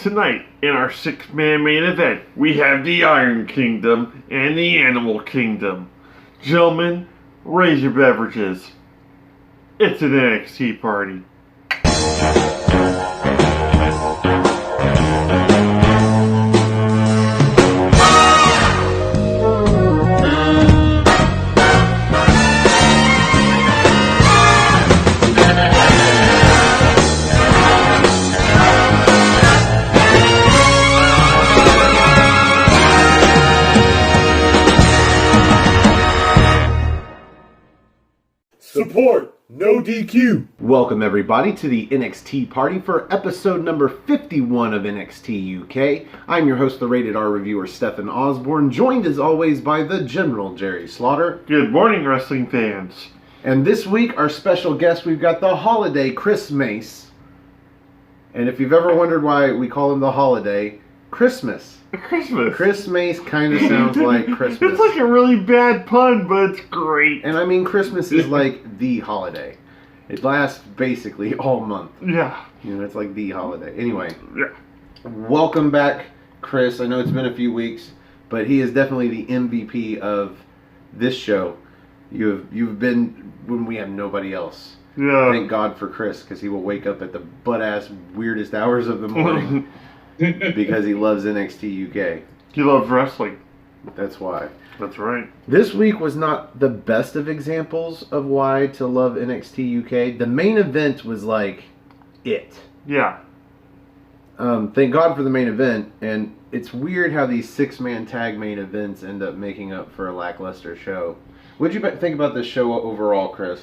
Tonight, in our 6-man main event, we have the Iron Kingdom and the Animal Kingdom. Gentlemen, raise your beverages. It's an NXT party. Support, no DQ. Welcome everybody to the NXT party for episode number 51 of NXT UK. I'm your host, the Rated R reviewer, Stephen Osborne, joined as always by the General Jerry Slaughter. Good morning, wrestling fans. And this week, our special guest, we've got the Holiday, Chris Mace. And if you've ever wondered why we call him the Holiday, Christmas. Christmas. Chris Mace kind of sounds like Christmas. It's like a really bad pun, but it's great. And I mean, Christmas is like the holiday. It lasts basically all month. Yeah. You know, it's like the holiday. Anyway. Yeah. Welcome back, Chris. I know it's been a few weeks, but he is definitely the MVP of this show. You've been when we have nobody else. Yeah. Thank God for Chris, because he will wake up at the butt-ass weirdest hours of the morning because he loves NXT UK. He loves wrestling. That's why. That's right. This week was not the best of examples of why to love NXT UK. The main event was like it. Yeah. Thank God for the main event, and it's weird how these 6-man tag main events end up making up for a lackluster show. What did you think about this show overall, Chris?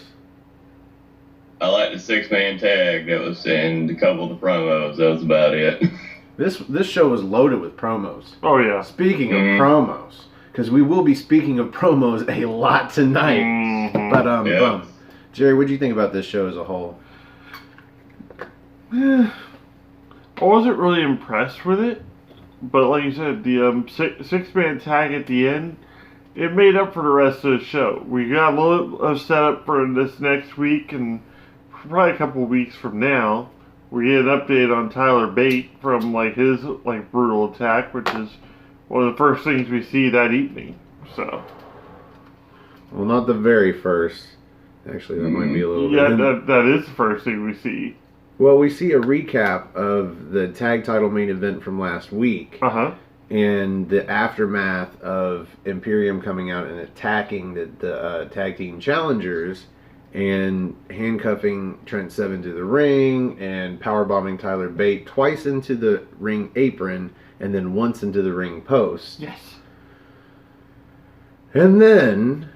I like the 6-man tag that was in a couple of the promos. That was about it. This show was loaded with promos. Oh, yeah. Speaking of promos, because we will be speaking of promos a lot tonight. Mm-hmm. But Jerry, what do you think about this show as a whole? I wasn't really impressed with it, but like you said, the 6-man tag at the end, it made up for the rest of the show. We got a little of setup for this next week, and probably a couple of weeks from now, we get an update on Tyler Bate from his brutal attack, which is one of the first things we see that evening. So, Well, not the very first. Actually, that might be a little yeah, bit. that is the first thing we see. Well, we see a recap of the tag title main event from last week. Uh-huh. And the aftermath of Imperium coming out and attacking the tag team challengers and handcuffing Trent Seven to the ring and powerbombing Tyler Bate twice into the ring apron and then once into the ring post. Yes. And then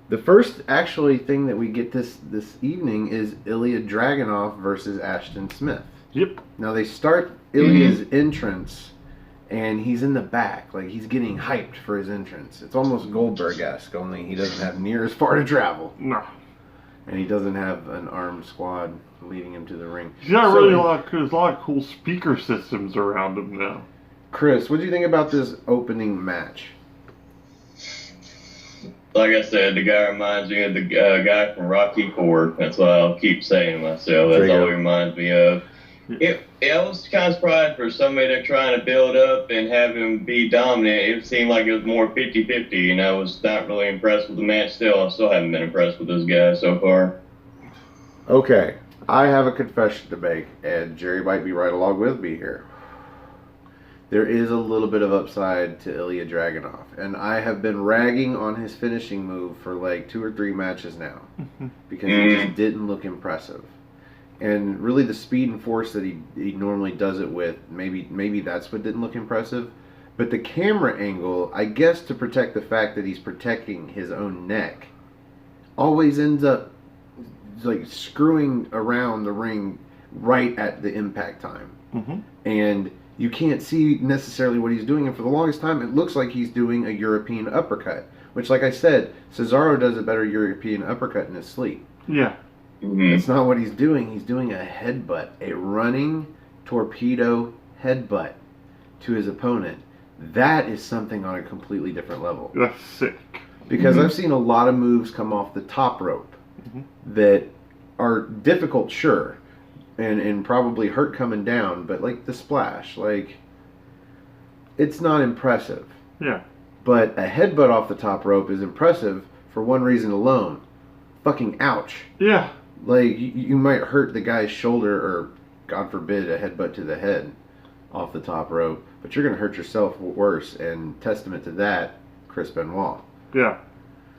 the first actually thing that we get this evening is Ilya Dragunov versus Ashton Smith. Yep. Now they start Ilya's entrance, and he's in the back, like he's getting hyped for his entrance. It's almost Goldberg-esque, only he doesn't have near as far to travel, No. and he doesn't have an armed squad leading him to the ring. He's got there's a lot of cool speaker systems around him now. Chris, what do you think about this opening match? Like I said, the guy reminds me of the guy from Rocky IV. That's what I'll keep saying to myself. That's all he reminds me of. I was kind of surprised for somebody they're trying to build up and have him be dominant. It seemed like it was more 50-50, and I was not really impressed with the match still. I still haven't been impressed with this guy so far. Okay, I have a confession to make, and Jerry might be right along with me here. There is a little bit of upside to Ilya Dragunov, and I have been ragging on his finishing move for like 2 or 3 matches now because he just didn't look impressive. And really the speed and force that he normally does it with, maybe that's what didn't look impressive. But the camera angle, I guess to protect the fact that he's protecting his own neck, always ends up like screwing around the ring right at the impact time. Mm-hmm. And you can't see necessarily what he's doing. And for the longest time, it looks like he's doing a European uppercut. Which, like I said, Cesaro does a better European uppercut in his sleep. Yeah. That's not what he's doing. He's doing a headbutt, a running torpedo headbutt to his opponent. That is something on a completely different level. That's sick. Because I've seen a lot of moves come off the top rope that are difficult, sure, and probably hurt coming down, but like the splash, like it's not impressive. Yeah. But a headbutt off the top rope is impressive for one reason alone. Fucking ouch. Yeah. Like, you might hurt the guy's shoulder, or, God forbid, a headbutt to the head off the top rope, but you're going to hurt yourself worse, and testament to that, Chris Benoit. Yeah.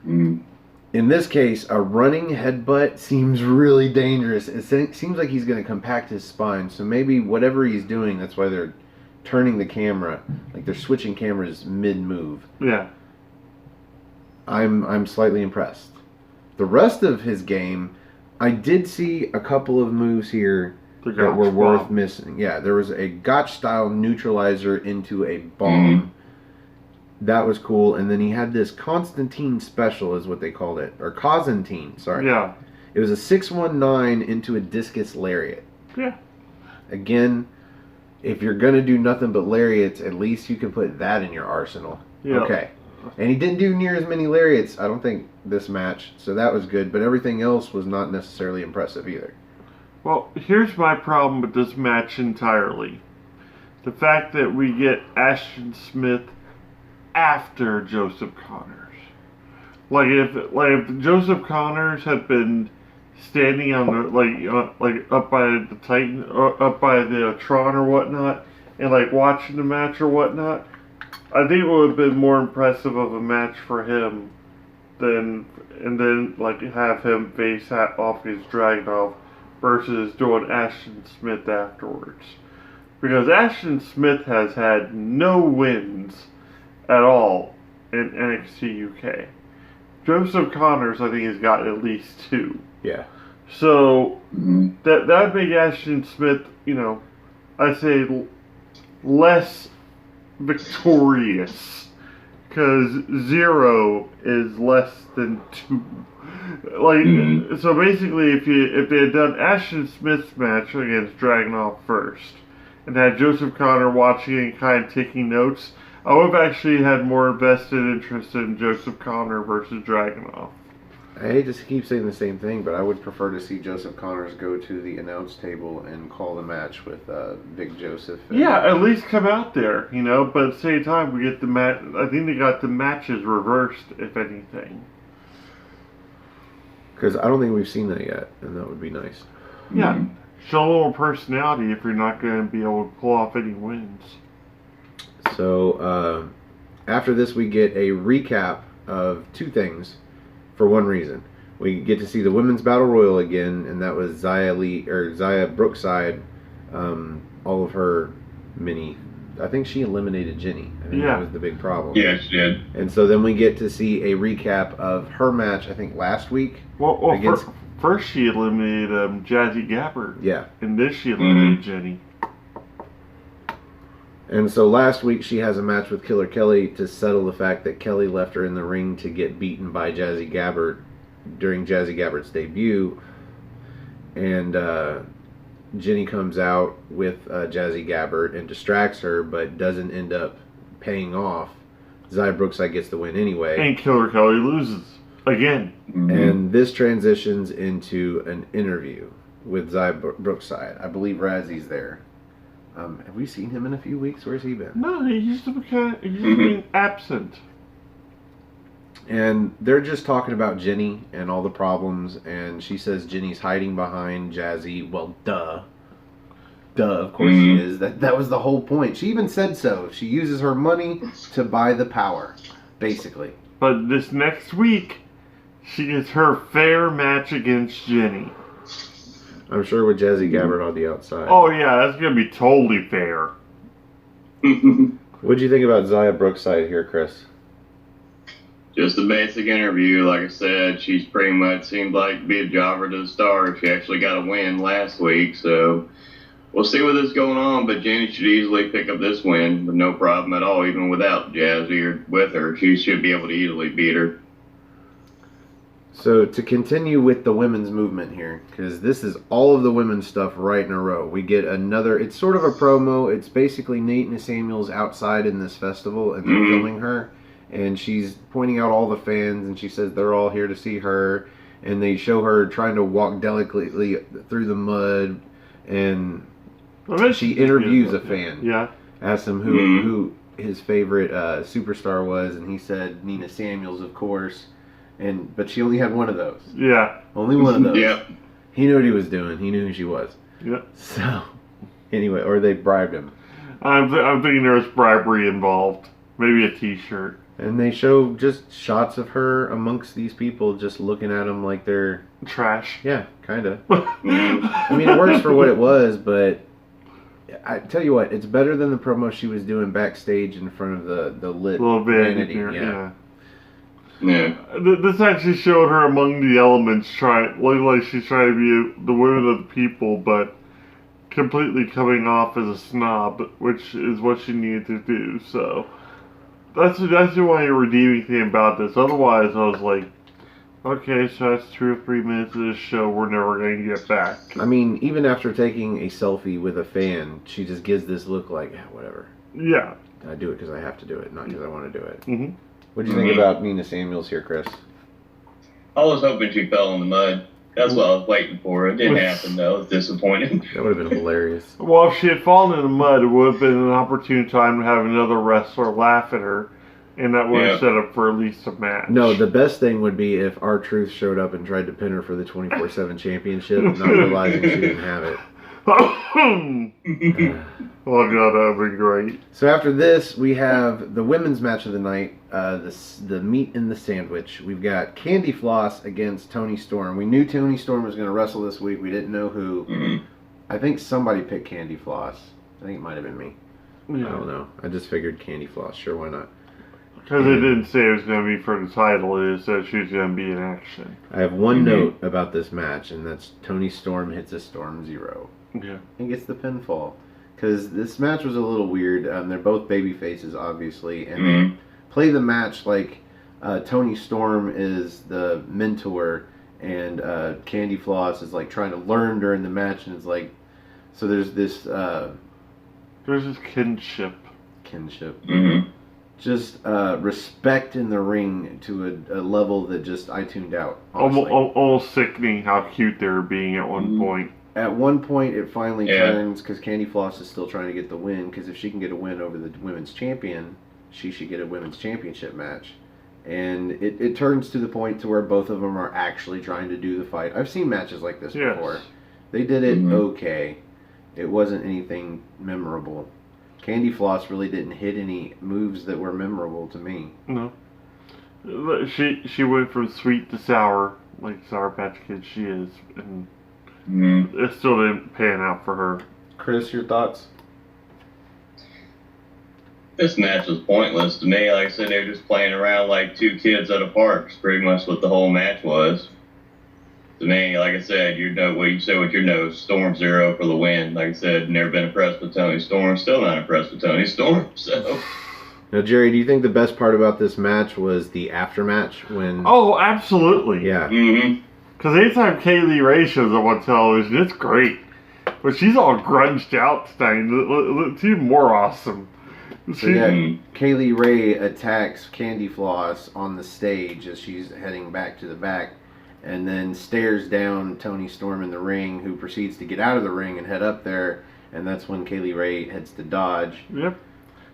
In this case, a running headbutt seems really dangerous. It seems like he's going to compact his spine, so maybe whatever he's doing, that's why they're turning the camera, like they're switching cameras mid-move. Yeah. I'm slightly impressed. The rest of his game, I did see a couple of moves here that were worth missing. Yeah, there was a Gotch-style neutralizer into a bomb. That was cool. And then he had this Constantine special, is what they called it. Or Cosentine, sorry. Yeah. It was a 619 into a discus lariat. Yeah. Again, if you're going to do nothing but lariats, at least you can put that in your arsenal. Yeah. Okay. And he didn't do near as many lariats, I don't think, this match. So that was good. But everything else was not necessarily impressive either. Well, here's my problem with this match entirely. The fact that we get Ashton Smith after Joseph Connors. Like if Joseph Connors had been standing on the like up by the Titan, or up by the Tron or whatnot, and like watching the match or whatnot, I think it would have been more impressive of a match for him than, and then like have him face off his Dragunov versus doing Ashton Smith afterwards. Because Ashton Smith has had no wins at all in NXT UK. Joseph Connors, I think, has got at least 2. Yeah. So that'd make Ashton Smith, I'd say less victorious, because 0 is less than 2. So basically, if they had done Ashton Smith's match against Dragunov first, and had Joseph Connor watching and kind of taking notes, I would have actually had more vested interest in Joseph Connor versus Dragunov. I hate to keep saying the same thing, but I would prefer to see Joseph Connors go to the announce table and call the match with Big Joseph. Yeah, at least come out there, but at the same time, we get the match. I think they got the matches reversed, if anything. Because I don't think we've seen that yet, and that would be nice. Yeah, show a little personality if you're not going to be able to pull off any wins. So, after this, we get a recap of 2 things for one reason. We get to see the Women's Battle Royal again, and that was Xia Brookside, all of her I think she eliminated Jenny. I think that was the big problem. Yeah, she did. And so then we get to see a recap of her match, I think last week. Well, first she eliminated Jazzy Gabbard. Yeah. And then she eliminated Jenny. And so last week she has a match with Killer Kelly to settle the fact that Kelly left her in the ring to get beaten by Jazzy Gabbard during Jazzy Gabbard's debut. And Jenny comes out with Jazzy Gabbard and distracts her, but doesn't end up paying off. Xia Brookside gets the win anyway. And Killer Kelly loses. Again. And this transitions into an interview with Xia Brookside. I believe Razzy's there. Have we seen him in a few weeks? Where's he been? No, he's been absent. And they're just talking about Jenny and all the problems, and she says Jenny's hiding behind Jazzy. Well, duh. Of course she is. That was the whole point. She even said so. She uses her money to buy the power, basically. But this next week, she gets her fair match against Jenny. I'm sure with Jazzy Gabbard on the outside. Oh yeah, that's gonna be totally fair. What'd you think about Xia Brookside here, Chris? Just a basic interview. Like I said, she's pretty much seemed like to be a jobber to the start. She actually got a win last week, so we'll see what is going on. But Jenny should easily pick up this win with no problem at all, even without Jazzy or with her. She should be able to easily beat her. So to continue with the women's movement here, because this is all of the women's stuff right in a row. We get another, it's sort of a promo. It's basically Nate Samuels outside in this festival, and they're filming her. And she's pointing out all the fans, and she says they're all here to see her. And they show her trying to walk delicately through the mud, and Well, she interviews a fan. Yeah. Asks him who his favorite superstar was, and he said Nina Samuels, of course. But she only had one of those. Yeah. Only one of those. Yeah. He knew what he was doing. He knew who she was. Yeah. So, anyway, or they bribed him. I'm thinking there's bribery involved. Maybe a T-shirt. And they show just shots of her amongst these people, just looking at them like they're trash. Yeah, kind of. I mean, it works for what it was, but I tell you what, it's better than the promo she was doing backstage in front of the lit vanity. Yeah. Yeah. This actually showed her among the elements, looking like she's trying to be the women of the people, but completely coming off as a snob, which is what she needed to do. So that's the only redeeming thing about this. Otherwise, I was like, okay, so that's 2 or 3 minutes of this show we're never going to get back. I mean, even after taking a selfie with a fan, she just gives this look like, whatever. Yeah. I do it because I have to do it, not because I want to do it. Mm-hmm. What do you think about Nina Samuels here, Chris? I was hoping she fell in the mud. That's what I was waiting for. It didn't happen, though. I was disappointed. That would have been hilarious. Well, if she had fallen in the mud, it would have been an opportune time to have another wrestler laugh at her, and that would have set up for at least a match. No, the best thing would be if R-Truth showed up and tried to pin her for the 24/7 championship, not realizing she didn't have it. Oh god, that would be great. So after this, we have the women's match of the night, the meat in the sandwich. We've got Candy Floss against Toni Storm. We knew Toni Storm was going to wrestle this week. We didn't know who. Mm-hmm. I think somebody picked Candy Floss. I think it might have been me. Yeah. I don't know. I just figured Candy Floss. Sure, why not? Because it didn't say it was going to be for the title. It said she was going to be in action. I have one note about this match, and that's Toni Storm hits a Storm Zero. Yeah. And gets the pinfall. Because this match was a little weird. They're both baby faces, obviously. And they play the match like Toni Storm is the mentor. And Candy Floss is like trying to learn during the match. And it's like... So there's this... there's this kinship. Mm-hmm. Just respect in the ring to a level that just I tuned out. Honestly. Almost sickening how cute they were being at one point. At one point, it finally turns because Candy Floss is still trying to get the win. Because if she can get a win over the women's champion, she should get a women's championship match. And it turns to the point to where both of them are actually trying to do the fight. I've seen matches like this before. They did it okay. It wasn't anything memorable. Candy Floss really didn't hit any moves that were memorable to me. No. She went from sweet to sour, like Sour Patch Kid she is, and it still didn't pan out for her. Chris, your thoughts? This match was pointless to me. Like I said, they were just playing around like 2 kids at a park. It's pretty much what the whole match was. To me, like I said, Storm Zero for the win. Like I said, never been impressed with Toni Storm. Still not impressed with Toni Storm. So. Now, Jerry, do you think the best part about this match was the aftermatch when? Oh, absolutely. Yeah. Because anytime Kaylee Ray shows up on television, it's great. But she's all grunged out tonight. It's even more awesome. So Kaylee Ray attacks Candy Floss on the stage as she's heading back to the back. And then stares down Toni Storm in the ring, who proceeds to get out of the ring and head up there. And that's when Kaylee Ray heads to dodge. Yep.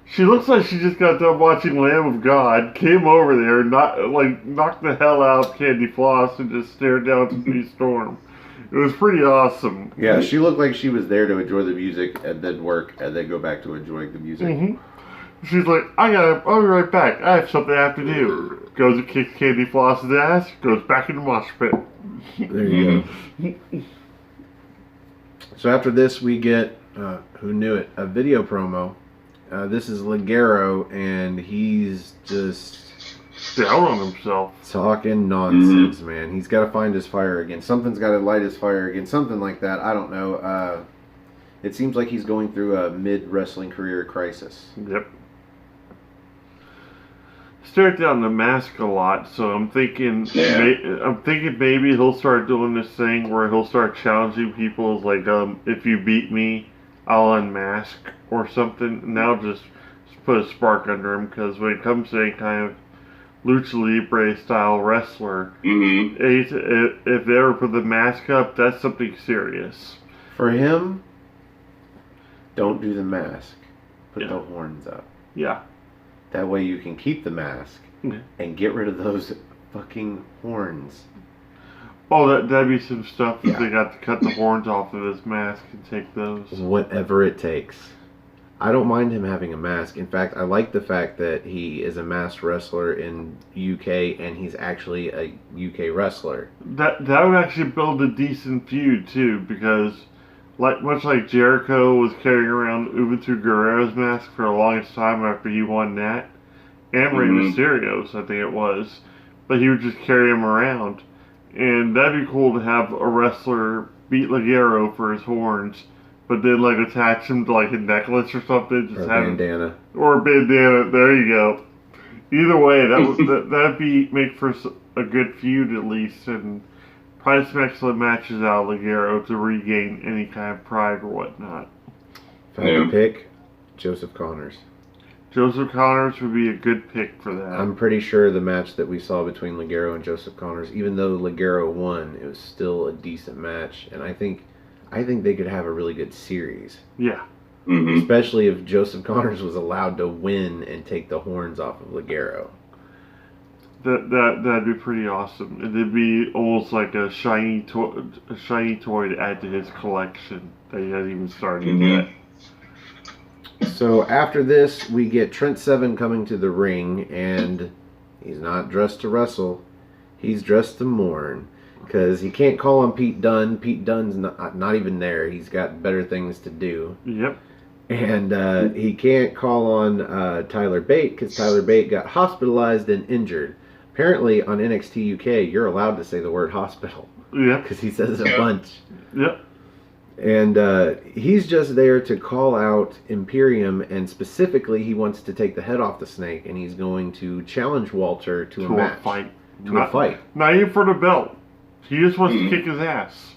She looks like she just got done watching Lamb of God, came over there, knocked the hell out of Candy Floss, and just stared down Toni Storm. It was pretty awesome. Yeah, she looked like she was there to enjoy the music and then work and then go back to enjoying the music. She's like, I'll be right back. I have something I have to do. Goes and kicks Candy Floss's ass, goes back in the mosh pit. There you go. So after this, we get, who knew it, a video promo. This is Ligero, and he's just... down on himself. Talking nonsense, man. He's got to find his fire again. Something's got to light his fire again. Something like that. I don't know. It seems like he's going through a mid-wrestling career crisis. Yep. Stared down the mask a lot, so I'm thinking maybe he'll start doing this thing where he'll start challenging people like, if you beat me, I'll unmask or something. Now just put a spark under him, because when it comes to any kind of lucha libre style wrestler, if they ever put the mask up, that's something serious. For him, don't do the mask. Put Yeah. the horns up. Yeah. That way you can keep the mask and get rid of those fucking horns. Oh, that'd be some stuff if Yeah. they got to cut the horns off of his mask and take those. Whatever it takes. I don't mind him having a mask. In fact, I like the fact that he is a masked wrestler in UK and he's actually a UK wrestler. That would actually build a decent feud too, because much like Jericho was carrying around Ubuntu Guerrero's mask for the longest time after he won that, and Rey Mysterio's, I think it was, but he would just carry him around, and that'd be cool to have a wrestler beat Ligero for his horns, but then like attach him to like a necklace or something, just Or a have bandana. or a bandana. There you go. Either way, that'd be make for a good feud at least, and probably some excellent matches out of Ligero to regain any kind of pride or whatnot. If I had to pick, Joseph Connors. Joseph Connors would be a good pick for that. I'm pretty sure the match that we saw between Ligero and Joseph Connors, even though Ligero won, it was still a decent match, and I think they could have a really good series. Yeah. Mm-hmm. Especially if Joseph Connors was allowed to win and take the horns off of Ligero. That'd be pretty awesome. It'd be almost like a shiny toy to add to his collection that he hasn't even started yet. So after this, we get Trent Seven coming to the ring, and he's not dressed to wrestle. He's dressed to mourn, because he can't call on Pete Dunne. Pete Dunne's not even there. He's got better things to do. Yep. And he can't call on Tyler Bate, because Tyler Bate got hospitalized and injured. Apparently, on NXT UK, you're allowed to say the word hospital. Yep. Because he says it a bunch. Yep. And he's just there to call out Imperium, and specifically, he wants to take the head off the snake, and he's going to challenge Walter to a match. Fight. To a fight. Not even for the belt. He just wants to kick his ass.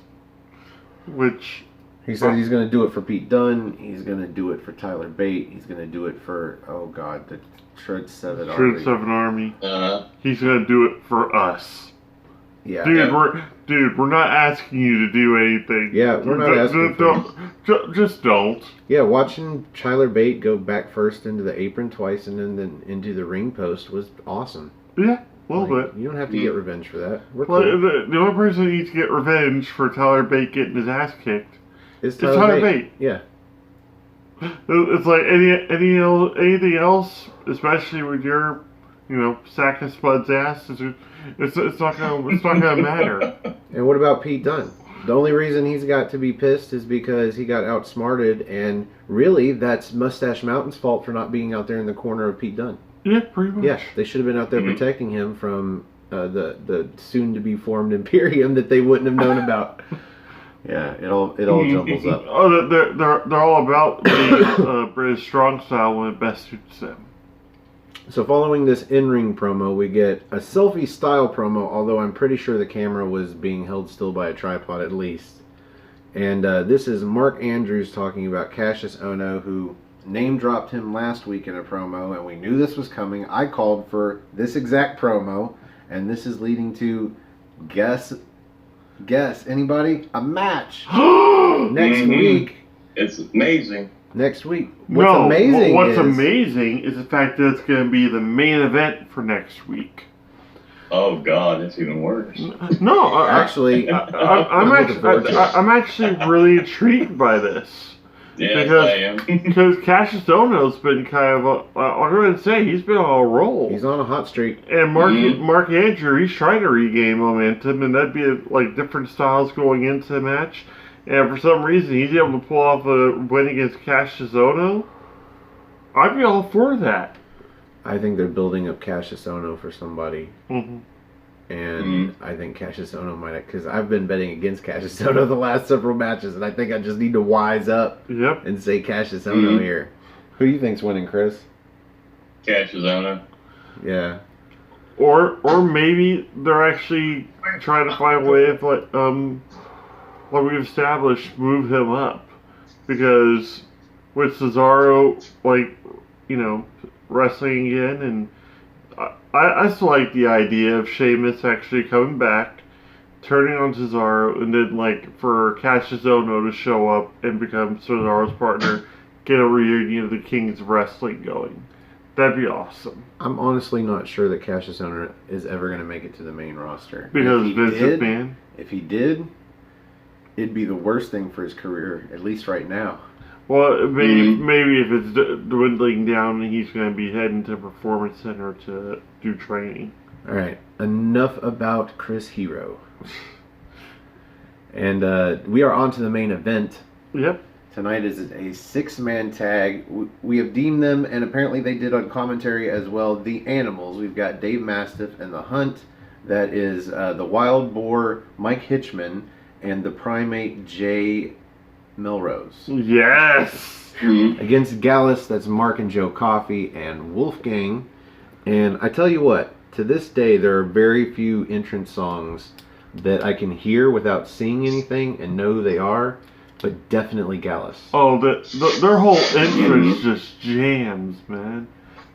Which... He said he's going to do it for Pete Dunne. He's going to do it for Tyler Bate. He's going to do it for, oh God, the Shred 7 Army. Shred 7 Army. He's going to do it for us. Yeah. Dude, we're not asking you to do anything. Yeah, we're not asking just don't. Yeah, watching Tyler Bate go back first into the apron twice and then into the ring post was awesome. Yeah, a little bit. You don't have to get revenge for that. We're Well, cool. the only person who needs to get revenge for Tyler Bate getting his ass kicked It's Tyler Bate. Yeah. It's like anything else, especially with your, sacking Spud's ass. It's not gonna matter. And what about Pete Dunne? The only reason he's got to be pissed is because he got outsmarted, and really, that's Mustache Mountain's fault for not being out there in the corner of Pete Dunne. Yeah, pretty much. Yeah, they should have been out there protecting him from the soon-to-be-formed Imperium that they wouldn't have known about. Yeah, it all jumbles up. Oh, they're all about the British strong style when it best suits them. So following this in-ring promo, we get a selfie-style promo, although I'm pretty sure the camera was being held still by a tripod at least. And this is Mark Andrews talking about Cassius Ohno, who name-dropped him last week in a promo, and we knew this was coming. I called for this exact promo, and this is leading to, guess, anybody? A match! Next week. It's amazing. Next week. What's amazing is the fact that it's going to be the main event for next week. Oh God, it's even worse. No, I'm actually really intrigued by this. Yes, I am. Because Cassius Ohno's been kind of I'm going to say he's been on a roll. He's on a hot streak. And Mark Andrew, he's trying to regain momentum, and that'd be like different styles going into the match. And for some reason, he's able to pull off a win against Cassius Ohno. I'd be all for that. I think they're building up Cassius Ohno for somebody. Mm-hmm. And I think Cassius Ohno might, because I've been betting against Cassius Ohno the last several matches, and I think I just need to wise up and say Cassius Ohno here. Who do you think's winning, Chris? Cassius Ohno. Yeah. Or maybe they're actually trying to find a way of like we've established, move him up, because with Cesaro wrestling again, and I still like the idea of Sheamus actually coming back turning on Cesaro, and then like for Cassius Ohno to show up and become Cesaro's partner, get a reunion of the Kings of Wrestling going. That'd be awesome. I'm honestly not sure that Cassius Ohno is ever going to make it to the main roster. Because Vince McMahon? If he did, it'd be the worst thing for his career, at least right now. Well, maybe if it's dwindling down, he's going to be heading to Performance Center to do training. All right, enough about Chris Hero. And we are on to the main event. Yep. Tonight is a 6-man tag. We have deemed them, and apparently they did on commentary as well, the Animals. We've got Dave Mastiff and the Hunt. That is the Wild Boar, Mike Hitchman, and the Primate, Jay Melrose. Yes! Against Gallus, that's Mark and Joe Coffey and Wolfgang. And I tell you what, to this day, there are very few entrance songs that I can hear without seeing anything and know who they are. But definitely Gallus. Oh, their whole entrance just jams, man.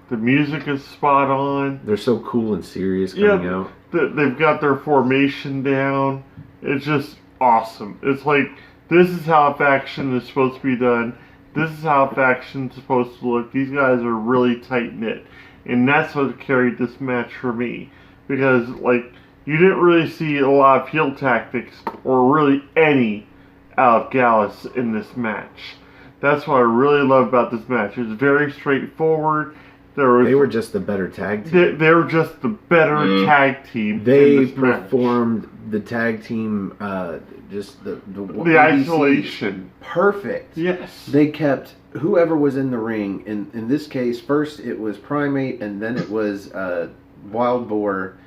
The music is spot on. They're so cool and serious coming out. They've got their formation down. It's just awesome. It's like, this is how a faction is supposed to be done. This is how a faction is supposed to look. These guys are really tight-knit. And that's what carried this match for me. Because, like, you didn't really see a lot of heel tactics, or really any, out of Gallus in this match. That's what I really love about this match. It was very straightforward. They were just the better tag team. They were just the better tag team. They performed the tag team, just the isolation. Perfect. Yes. They kept whoever was in the ring. In this case, first it was Primate, and then it was Wild Boar.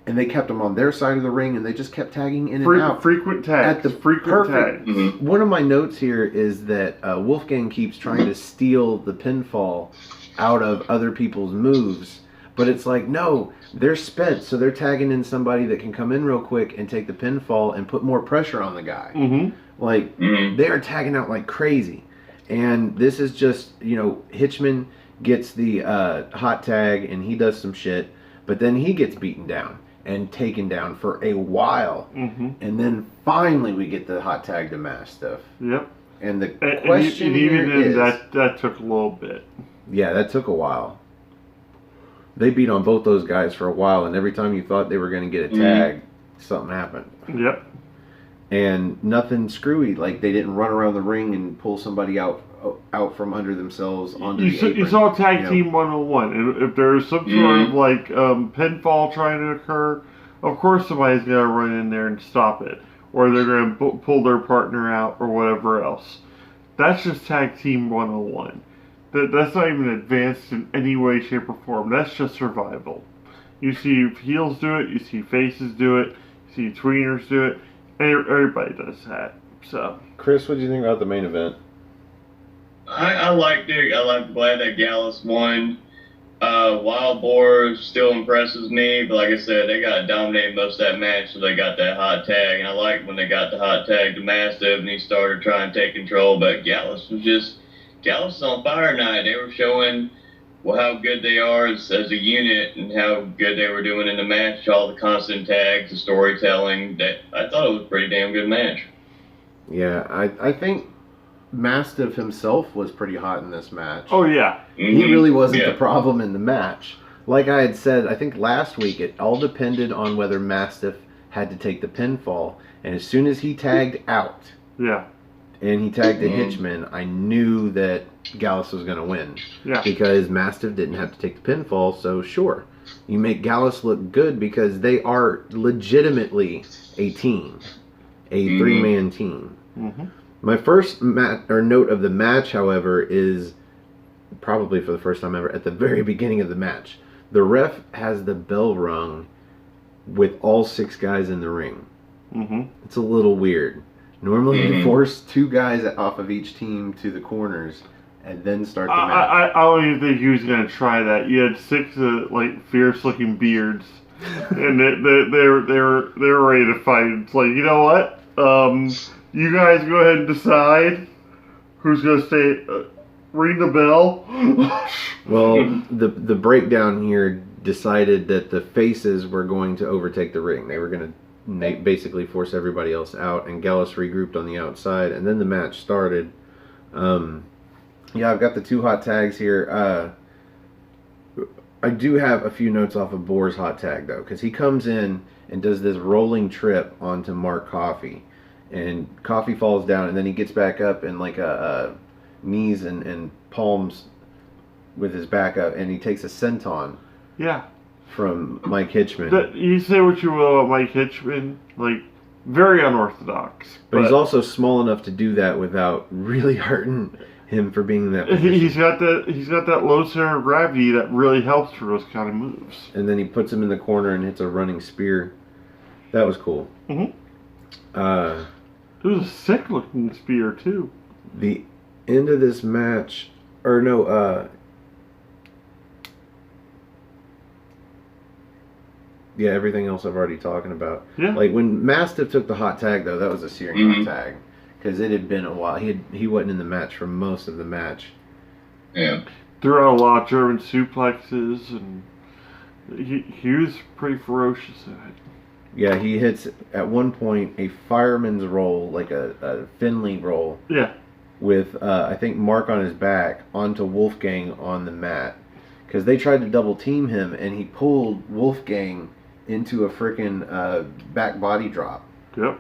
And they kept them on their side of the ring, and they just kept tagging in and out. Frequent tags. Perfect. One of my notes here is that Wolfgang keeps trying to steal the pinfall out of other people's moves. But it's like, no, they're sped, so they're tagging in somebody that can come in real quick and take the pinfall and put more pressure on the guy. They are tagging out like crazy. And this is just, Hitchman gets the hot tag, and he does some shit. But then he gets beaten down and taken down for a while. And then finally we get the hot tag to Mastiff. Yep. And the question even is... that took a little bit. Yeah, that took a while. They beat on both those guys for a while, and every time you thought they were going to get a tag, something happened. Yep. And nothing screwy. Like, they didn't run around the ring and pull somebody out from under themselves onto the apron. You saw Tag Team 101. And if there's some sort of like pinfall trying to occur, of course somebody's going to run in there and stop it. Or they're going to pull their partner out or whatever else. That's just Tag Team 101. That's not even advanced in any way, shape, or form. That's just survival. You see heels do it. You see faces do it. You see tweeners do it. Everybody does that. So, Chris, what do you think about the main event? I liked it. I'm glad that Gallus won. Wild Boar still impresses me, but like I said, they got dominated most of that match, so they got that hot tag. And I liked when they got the hot tag to Mastiff and he started trying to take control. But Gallus was on fire tonight. They were showing how good they are as a unit and how good they were doing in the match. All the constant tags, the storytelling. I thought it was a pretty damn good match. Yeah, I think Mastiff himself was pretty hot in this match. Oh, yeah. He really wasn't the problem in the match. Like I had said, I think last week, it all depended on whether Mastiff had to take the pinfall. And as soon as he tagged out, and he tagged to Hitchman, I knew that Gallus was going to win. Yeah. Because Mastiff didn't have to take the pinfall, so sure. You make Gallus look good because they are legitimately a team. A three-man team. My first note of the match, however, is probably for the first time ever, at the very beginning of the match. The ref has the bell rung with all 6 guys in the ring. It's a little weird. Normally you force 2 guys off of each team to the corners and then start the match. I don't even think he was going to try that. You had 6 fierce-looking beards, and they were ready to fight. It's like, you know what? You guys go ahead and decide who's going to stay. Ring the bell. Well, the breakdown here decided that the faces were going to overtake the ring. They were going to Nate basically forced everybody else out, and Gallus regrouped on the outside, and then the match started. Yeah, I've got the 2 hot tags here. I do have a few notes off of Boar's hot tag, though, because he comes in and does this rolling trip onto Mark Coffey, and Coffey falls down, and then he gets back up and like a knees and palms with his back up, and he takes a senton. Yeah. From Mike Hitchman. You say what you will about Mike Hitchman, like, very unorthodox. But he's also small enough to do that without really hurting him for being in that position. He's got that low center of gravity that really helps for those kind of moves. And then he puts him in the corner and hits a running spear. That was cool. Mm-hmm. It was a sick looking spear too. The end of this match, or no, yeah, everything else I've already talking about. Yeah. Like when Mastiff took the hot tag, though, that was a searing hot tag. Because it had been a while. He wasn't in the match for most of the match. Yeah. Threw out a lot of German suplexes, and he was pretty ferocious at it. Yeah, he hits, at one point, a fireman's roll, like a Finley roll. Yeah. With, I think, Mark on his back onto Wolfgang on the mat. Because they tried to double team him, and he pulled Wolfgang into a freaking back body drop. Yep.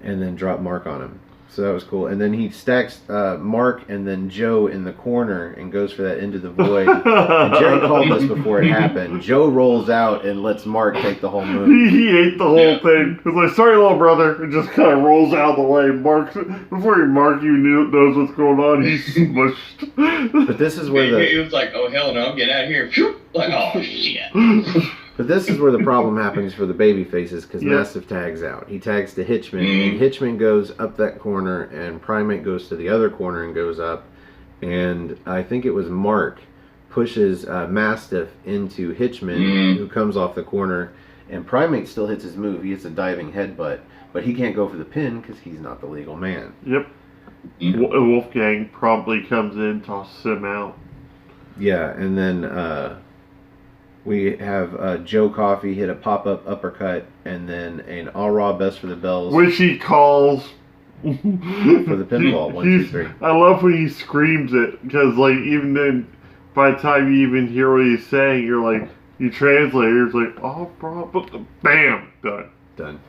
And then dropped Mark on him. So that was cool. And then he stacks Mark and then Joe in the corner and goes for that into the void. And Jerry called this before it happened. Joe rolls out and lets Mark take the whole move. He ate the whole thing. It was like, sorry, little brother. It just kind of rolls out of the way. Before Mark even knows what's going on, he's smushed. But this is where he was like, oh, hell no, I'm getting out of here. Like, oh, shit. But this is where the problem happens for the baby faces, because Mastiff tags out. He tags to Hitchman, and Hitchman goes up that corner, and Primate goes to the other corner and goes up. And I think it was Mark pushes Mastiff into Hitchman, who comes off the corner. And Primate still hits his move. He hits a diving headbutt, but he can't go for the pin because he's not the legal man. Yep. Wolfgang promptly comes in, tosses him out. Yeah, and then we have Joe Coffey hit a pop-up uppercut, and then an All Raw Best for the Bells. Which he calls for the pinfall. 1, 2, 3. I love when he screams it, because like even then, by the time you even hear what he's saying, you're like, you translate it, it's like, oh, bro, bam, done. Done.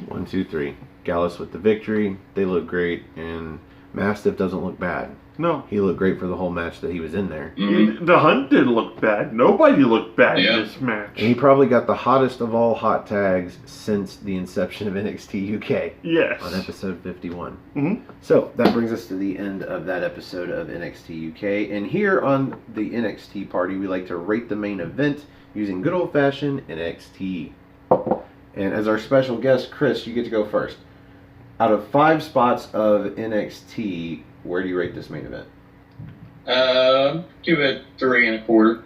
1, 2, 3. Gallus with the victory. They look great, and Mastiff doesn't look bad. No. He looked great for the whole match that he was in there. The Hunt didn't look bad. Nobody looked bad in this match. And he probably got the hottest of all hot tags since the inception of NXT UK. Yes. On episode 51. So, that brings us to the end of that episode of NXT UK. And here on the NXT party, we like to rate the main event using good old-fashioned NXT. And as our special guest, Chris, you get to go first. Out of 5 spots of NXT, where do you rate this main event? Give it 3 1/4.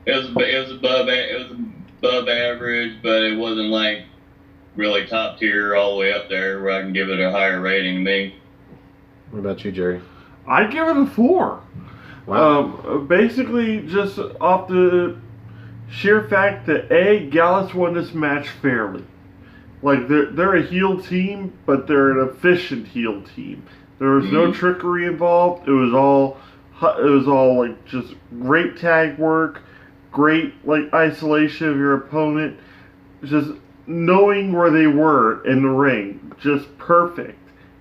It was above average, but it wasn't like really top tier all the way up there where I can give it a higher rating than me. What about you, Jerry? I'd give it a 4. Wow. Basically, just off the sheer fact that Gallus won this match fairly. Like, they're a heel team, but they're an efficient heel team. There was no trickery involved. It was all like just great tag work, great like isolation of your opponent, just knowing where they were in the ring, just perfect.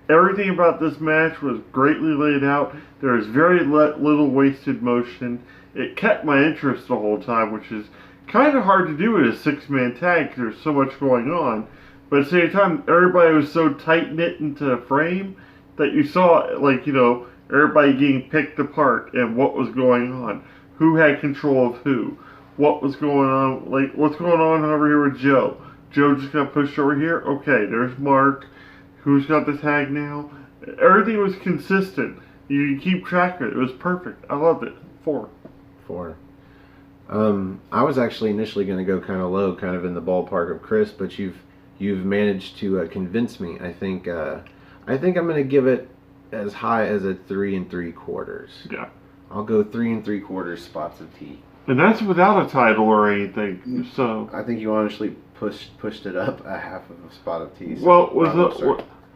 Everything about this match was greatly laid out. There was very little wasted motion. It kept my interest the whole time, which is kind of hard to do in a 6-man tag because there's so much going on. But at the same time, everybody was so tight-knit into a frame that you saw, like, you know, everybody getting picked apart and what was going on. Who had control of who. What was going on, like, what's going on over here with Joe? Joe just got pushed over here? Okay, there's Mark. Who's got the tag now? Everything was consistent. You keep track of it. It was perfect. I loved it. 4. I was actually initially going to go kind of low, kind of in the ballpark of Chris, but you've managed to convince me. I think I'm going to give it as high as a 3 3/4. Yeah. I'll go 3 3/4 spots of tea. And that's without a title or anything. So I think you honestly pushed it up a half of a spot of tea. So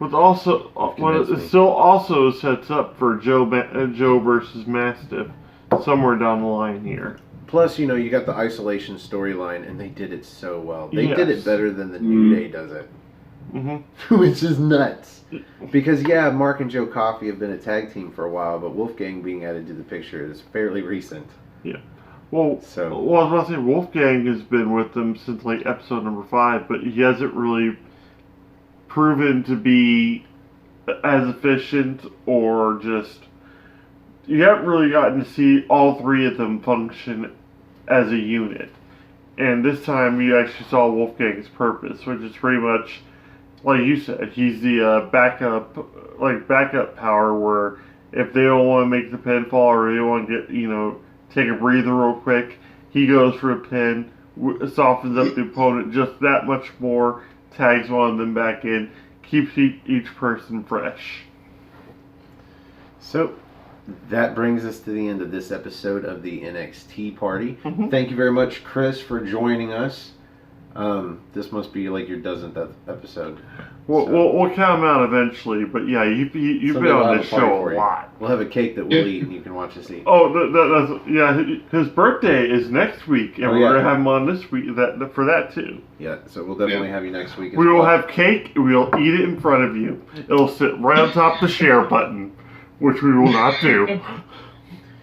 Well, it still also sets up for Joe versus Mastiff somewhere down the line here. Plus, you got the isolation storyline, and they did it so well. They did it better than the New Day does it. Mm-hmm. Which is nuts. Because, Mark and Joe Coffey have been a tag team for a while, but Wolfgang being added to the picture is fairly recent. Yeah. Well, I was about to say, Wolfgang has been with them since, like, episode number 5, but he hasn't really proven to be as efficient or just... You haven't really gotten to see all 3 of them function as a unit. And this time you actually saw Wolfgang's purpose, which is pretty much, like you said, he's the backup power where if they don't want to make the pinfall or they want to get, take a breather real quick, he goes for a pin, softens up the opponent just that much more, tags one of them back in, keeps each person fresh. So, that brings us to the end of this episode of the NXT party. Mm-hmm. Thank you very much, Chris, for joining us. This must be like your dozenth episode. We'll count them out eventually, but yeah, you've been on this show a lot. We'll have a cake that we'll eat and you can watch us eat. His birthday is next week, and we're going to have him on this week for that too. Yeah, so we'll definitely have you next week. We will have cake, we'll eat it in front of you. It'll sit right on top of the share button, which we will not do.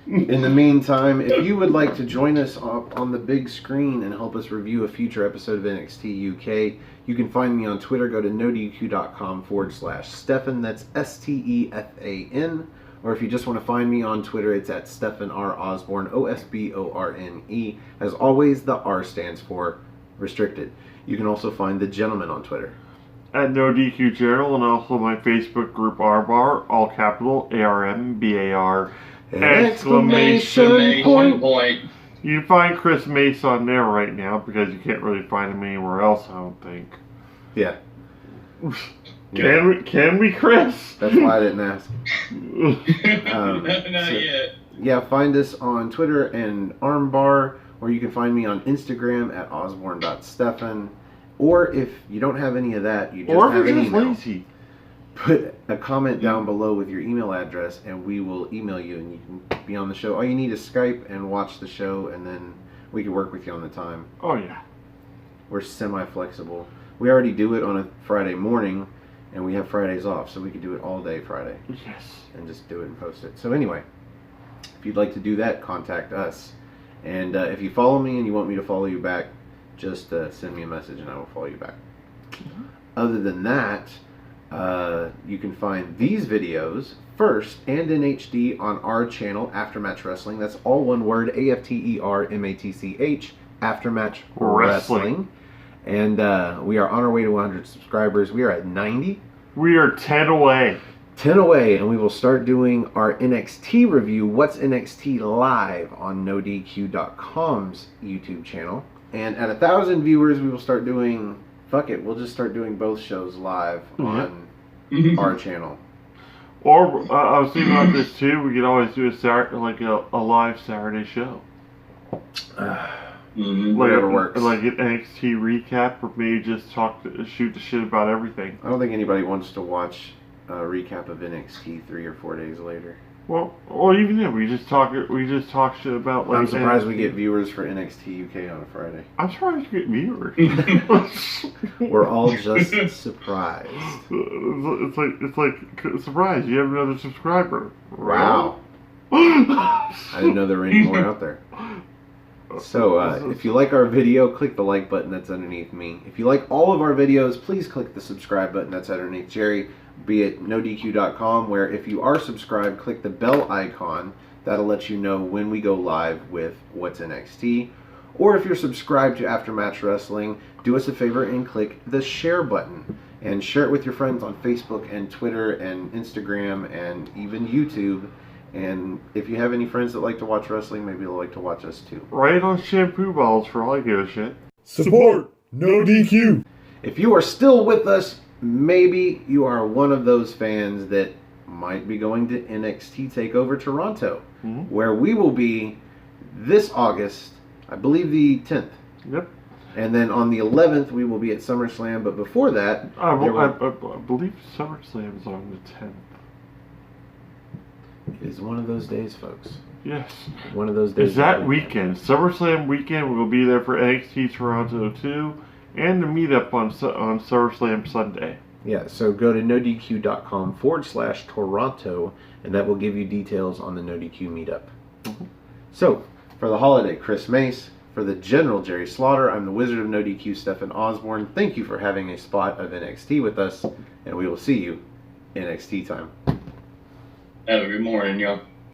In the meantime, if you would like to join us on the big screen and help us review a future episode of NXT UK, you can find me on Twitter. Go to nodq.com/Stefan. That's STEFAN. Or if you just want to find me on Twitter, it's at Stefan R. Osborne, OSBORNE. As always, the R stands for restricted. You can also find the gentleman on Twitter at NoDQ Journal, and also my Facebook group RBAR, all capital ARMBAR. Exclamation point. You can find Chris Mace on there right now because you can't really find him anywhere else, I don't think. Yeah. Can we, Chris? That's why I didn't ask. Not yet. Yeah, find us on Twitter and Armbar, or you can find me on Instagram at osborne.stefan. Or if you don't have any of that, you just have an email. Lazy. Put a comment down below with your email address, and we will email you, and you can be on the show. All you need is Skype and watch the show, and then we can work with you on the time. Oh, yeah. We're semi-flexible. We already do it on a Friday morning, and we have Fridays off, so we could do it all day Friday. Yes. And just do it and post it. So anyway, if you'd like to do that, contact us. And if you follow me and you want me to follow you back, just send me a message, and I will follow you back. Mm-hmm. Other than that... you can find these videos first and in HD on our channel, Aftermatch Wrestling. That's all one word, AFTERMATCH, Aftermatch Wrestling. And we are on our way to 100 subscribers. We are at 90. We are 10 away. 10 away, and we will start doing our NXT review, What's NXT Live, on NoDQ.com's YouTube channel. And at 1,000 viewers, we will start doing... Fuck it, we'll just start doing both shows live on our channel. Or, I was thinking about this too, we could always do a live Saturday show. Whatever works. Like an NXT recap, or maybe just shoot the shit about everything. I don't think anybody wants to watch a recap of NXT 3 or 4 days later. Well, or even then, we just talk shit about. Like, I'm surprised we get viewers for NXT UK on a Friday. I'm surprised we get viewers. We're all just surprised. It's like surprise. You have another subscriber. Wow. I didn't know there were any more out there. So, if you like our video, click the like button that's underneath me. If you like all of our videos, please click the subscribe button that's underneath Jerry. Be it NoDQ.com, where if you are subscribed, click the bell icon. That'll let you know when we go live with What's NXT. Or if you're subscribed to Aftermatch Wrestling, do us a favor and click the share button. And share it with your friends on Facebook and Twitter and Instagram and even YouTube. And if you have any friends that like to watch wrestling, maybe they'll like to watch us too. Right on shampoo balls for all I give a shit. Support NoDQ. If you are still with us, maybe you are one of those fans that might be going to NXT TakeOver Toronto, where we will be this August, I believe the 10th. Yep. And then on the 11th, we will be at SummerSlam. But before that, I believe SummerSlam is on the 10th. it is one of those days, folks. Yes. One of those days. It's that weekend. SummerSlam weekend. We'll be there for NXT Toronto 2 and the meetup on SummerSlam Sunday. Yeah, so go to nodq.com/Toronto, and that will give you details on the NoDQ meetup. Mm-hmm. So, for the holiday, Chris Mace. For the General Jerry Slaughter, I'm the Wizard of NoDQ, Stephen Osborne. Thank you for having a spot of NXT with us, and we will see you in NXT time. Have a good morning, y'all.